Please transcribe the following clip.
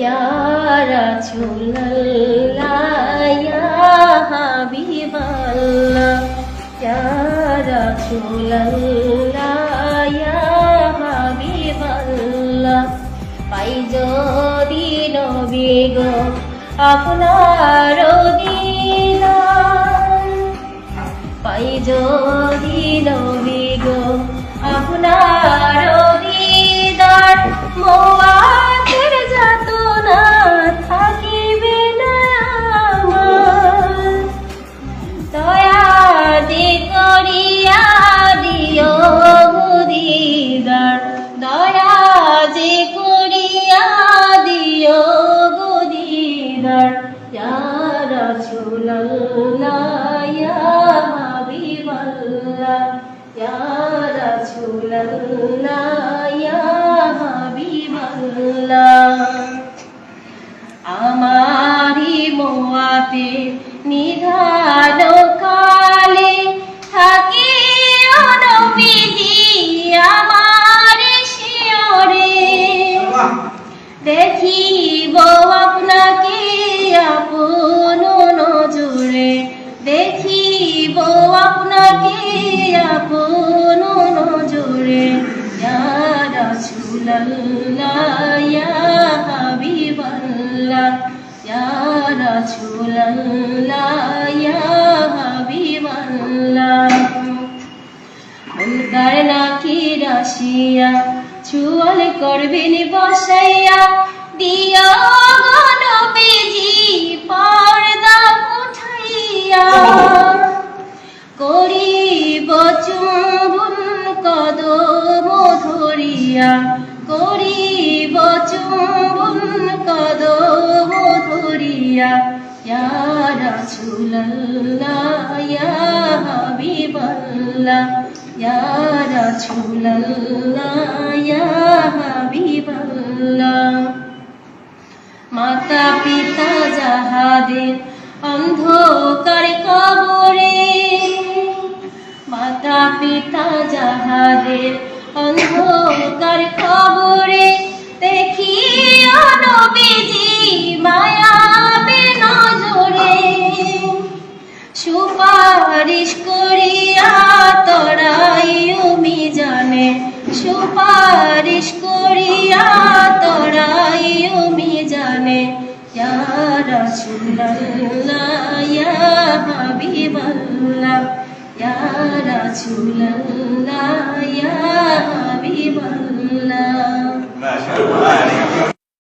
Ya Rasulallah, Ya Habiballah, Ya Rasulallah, Ya Habiballah. পাই যদি নবী গো আপনার দিদার, পাই যদি নবী গো আপনার দিদার, মোয়াতের যাতনা থাকিবে না আমার। দয়া যে করিয়া দিও দিদার, দয়া যে করিয়া দিও দিদার। ইয়া রাসূলুল্লাহ, ইয়া হাবিবাল্লাহ, ইয়া রাসূলুল্লাহ, ইয়া হাবিবাল্লাহ। আমারি মোয়াতে নিধান কালে থাকি নবীজি আমার শিয়রে, দেখিব আপনাকে আপন নজরে, দেখিব আপনাকে আপন নজরে। ইয়া রাসূলুল্লাহ, ইয়া হাবিবাল্লাহ, ইয়া রাসূলুল্লাহ, ইয়া হাবিবাল্লাহ। মুনকার নাকির আসিয়া চুয়াল করবেন বসাইয়া, দিও গো নবীজি পর্দা উঠাইয়া। করিব চুম্বন কদম ধরিয়া, করিব চুম্বন কদম ধরিয়া। ইয়া রাসূলুল্লাহ, ইয়া হাবিবাল্লাহ, ইয়া রাসূলুল্লাহ, ইয়া হাবিবাল্লাহ। মাতা পিতা যাহাদের অন্ধকার কবরে, মাতা পিতা যাহাদের অন্ধকার কবরে, দেখিও নবীজি মায়াবে নজরে। সুপারিশ করিয়া তরাইও মিজানে, সুপারিশ করিয়া তরাইও মিজানে। ইয়া রাসূলুল্লাহ, ইয়া হাবিবাল্লাহ, ইয়া রাসূলুল্লাহ, ইয়া হাবিবাল্লাহ।